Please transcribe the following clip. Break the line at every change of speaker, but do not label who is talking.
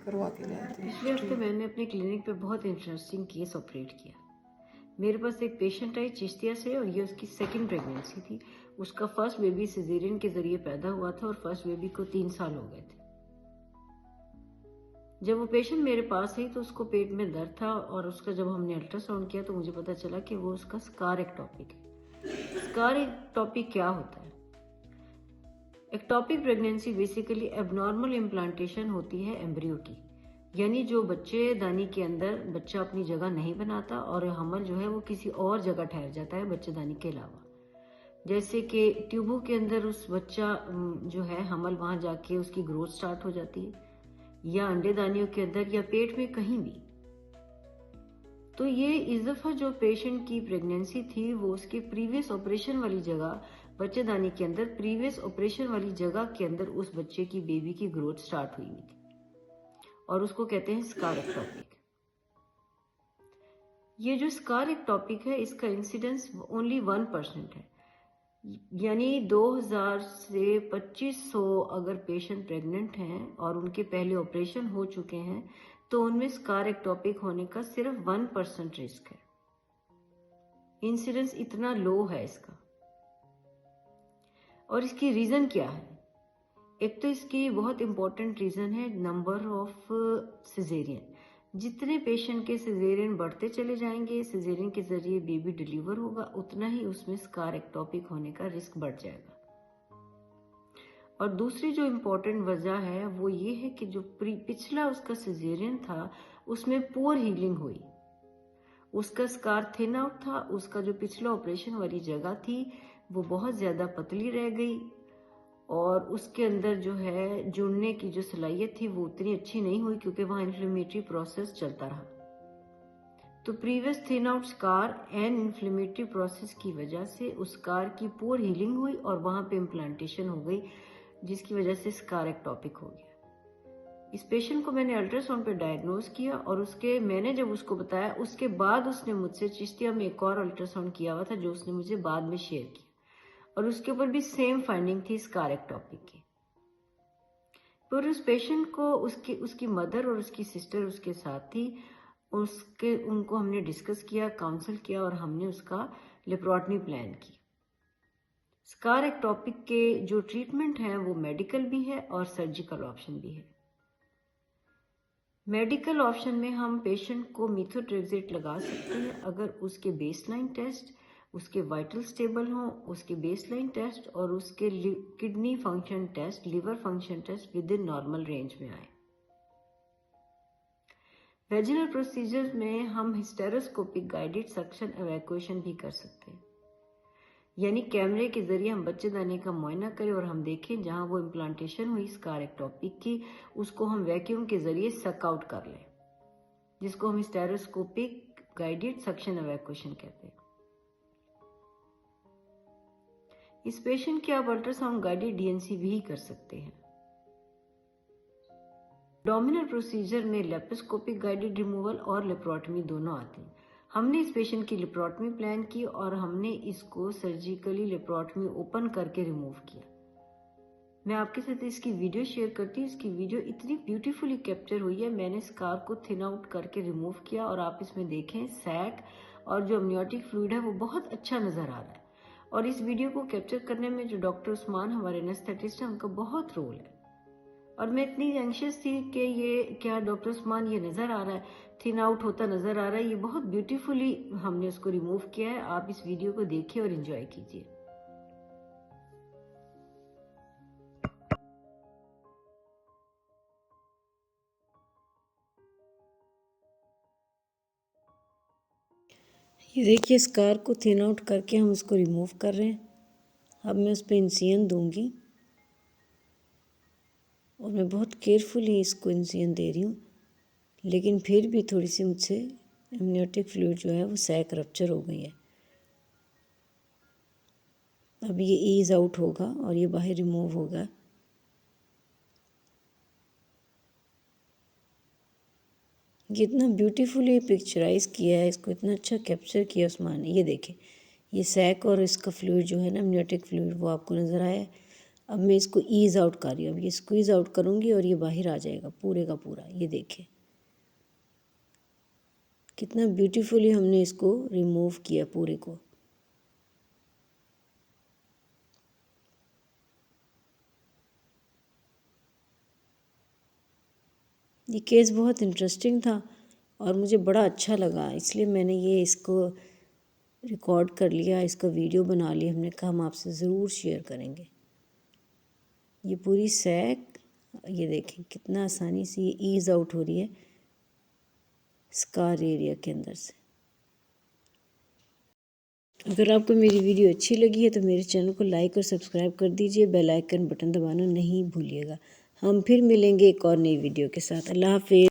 करवा के ले आते
पिछले हफ्ते मैंने अपने क्लिनिक पे बहुत इंटरेस्टिंग केस ऑपरेट किया। मेरे पास एक पेशेंट आई चिश्तिया से और ये उसकी सेकंड प्रेगनेंसी थी। उसका फर्स्ट बेबी सिजेरियन के जरिए पैदा हुआ था और फर्स्ट बेबी को 3 साल हो गए थे। जब वो पेशेंट मेरे पास आई तो उसको पेट में दर्द था और उसका जब हमने अल्ट्रासाउंड किया तो मुझे पता चला कि वो उसका स्कार एक्टोपिक है। स्कार एक्टोपिक क्या होता है? Ectopic pregnancy basically abnormal implantation होती है एम्ब्रियो की, यानी जो बच्चेदानी के अंदर बच्चा अपनी जगह नहीं बनाता और हमल जो है वो किसी और जगह ठहर जाता है बच्चेदानी के अलावा। जैसे कि ट्यूबों के अंदर उस बच्चा जो है हमल वहां जाके उसकी ग्रोथ स्टार्ट हो जाती है, या अंडेदानियों के अंदर या पेट में कहीं भी। तो ये इस दफा जो पेशेंट की प्रेगनेंसी थी वो उसके प्रीवियस ऑपरेशन वाली जगह बच्चेदानी के अंदर प्रीवियस ऑपरेशन वाली जगह के अंदर उस बच्चे की बेबी की ग्रोथ स्टार्ट हुई थी और उसको कहते हैं स्कार एक्टोपिक। ये जो स्कार एक्टोपिक है इसका इंसिडेंस ओनली 1% है, यानी 2000 से 2500 अगर पेशेंट प्रेग्नेंट हैं और उनके पहले ऑपरेशन हो चुके हैं तो उनमें स्कार एक्टोपिक होने का सिर्फ 1% रिस्क है। इंसिडेंस इतना लो है इसका। और इसकी रीजन क्या है? एक तो इसकी बहुत इंपॉर्टेंट रीजन है नंबर ऑफ सिजेरियन। जितने पेशेंट के सिजेरियन बढ़ते चले जाएंगे, सिजेरियन के जरिए बेबी डिलीवर होगा, उतना ही उसमें स्कार एक्टोपिक होने का रिस्क बढ़ जाएगा। और दूसरी जो इम्पोर्टेंट वजह है वो ये है कि जो पिछला उसका सिजेरियन था उसमें पुअर हीलिंग हुई। उसका स्कार थिन आउट था, उसका जो पिछला ऑपरेशन वाली जगह थी वो बहुत ज्यादा पतली रह गई और उसके अंदर जो है जुड़ने की जो सलाहियत थी वो उतनी अच्छी नहीं हुई क्योंकि वहां इन्फ्लेमेटरी प्रोसेस चलता रहा। तो previous thin out scar and inflammatory process की वजह से उस स्कार की पुअर हीलिंग हुई और वहां पे इम्प्लांटेशन हो गई, जिसकी वजह से स्कार एक्टोपिक हो गया। इस पेशेंट को मैंने अल्ट्रासाउंड पे डायग्नोज किया और मैंने जब उसको बताया उसके बाद उसने मुझसे चिश्तिया में एक और अल्ट्रासाउंड किया हुआ था जो उसने मुझे बाद में शेयर किया और उसके ऊपर भी सेम फाइंडिंग थी स्कार एक्टोपिक की। फिर उस पेशेंट को उसकी मदर और उसकी सिस्टर उसके साथ थी। उनको हमने डिस्कस किया, काउंसल किया और हमने उसका लेप्रोटमी प्लान की। स्कार एक्टोपिक के जो ट्रीटमेंट है वो मेडिकल भी है और सर्जिकल ऑप्शन भी है। मेडिकल ऑप्शन में हम पेशेंट को मीथोट्रेक्सेट लगा सकते हैं अगर उसके बेसलाइन टेस्ट, उसके वाइटल स्टेबल हों, उसके बेसलाइन टेस्ट और उसके kidney function test, liver function test within normal range में आए। वेजिनल प्रोसीजर में हम हिस्टेरोस्कोपिक गाइडेड सक्शन एवैक्यूएशन भी कर सकते हैं, यानी कैमरे के जरिए हम बच्चेदानी का मुआयना करें और हम देखें जहां वो इम्प्लांटेशन हुई स्कार एक्टोपिक की उसको हम वैक्यूम के जरिए सक आउट कर लें, जिसको हम हिस्टेरोस्कोपिक गाइडेड सक्शन एवैक्यूएशन कहते हैं। इस पेशेंट की आप अल्ट्रासाउंड गाइडेड डीएनसी भी कर सकते हैं। डोमिनल प्रोसीजर में लेप्रोस्कोपिक गाइडेड रिमूवल और लेप्रोटमी दोनों आते हैं। हमने इस पेशेंट की लेप्रोटमी प्लान की और हमने इसको सर्जिकली लेप्रोटमी ओपन करके रिमूव किया। मैं आपके साथ इसकी वीडियो शेयर करती हूँ। इसकी वीडियो इतनी ब्यूटीफुली कैप्चर हुई है। मैंने स्कार को थिन आउट करके रिमूव किया और आप इसमें देखें सैक और जो अमनियोटिक फ्लूइड है वो बहुत अच्छा नजर आ रहा है। और इस वीडियो को कैप्चर करने में जो डॉक्टर उस्मान हमारे एनेस्थेटिस्ट हैं उनका बहुत रोल है। और मैं इतनी एंशियस थी कि ये क्या डॉक्टर उस्मान ये नजर आ रहा है, थिन आउट होता नजर आ रहा है। ये बहुत ब्यूटीफुली हमने उसको रिमूव किया है। आप इस वीडियो को देखिए और एंजॉय कीजिए। ये देखिए स्कार को थिन आउट करके हम उसको रिमूव कर रहे हैं। अब मैं उस पर इंसिजन दूंगी और मैं बहुत केयरफुली इसको इंसिजन दे रही हूँ, लेकिन फिर भी थोड़ी सी मुझसे एमनियोटिक फ्लूइड जो है वो सैक रप्चर हो गई है। अब ये ईज आउट होगा और ये बाहर रिमूव होगा। ये इतना ब्यूटीफुली पिक्चराइज किया है, इसको इतना अच्छा कैप्चर किया उस्मान ने। ये देखें ये सैक और इसका फ्लूइड जो है ना एमनियोटिक फ्लूइड वो आपको नज़र आया है। अब मैं इसको ईज़ आउट कर रही हूँ। अब ये स्क्वीज़ आउट करूँगी और ये बाहर आ जाएगा पूरे का पूरा। ये देखिए कितना ब्यूटीफुली हमने इसको रिमूव किया पूरे को। ये केस बहुत इंटरेस्टिंग था और मुझे बड़ा अच्छा लगा, इसलिए मैंने ये इसको रिकॉर्ड कर लिया, इसका वीडियो बना लिया। हमने कहा हम आपसे ज़रूर शेयर करेंगे। ये पूरी सैक, ये देखें कितना आसानी से ये ईज़ आउट हो रही है स्कार एरिया के अंदर से। अगर आपको मेरी वीडियो अच्छी लगी है तो मेरे चैनल को लाइक और सब्सक्राइब कर दीजिए, बेल आइकन बटन दबाना नहीं भूलिएगा। हम फिर मिलेंगे एक और नई वीडियो के साथ। अल्लाह हाफिज़।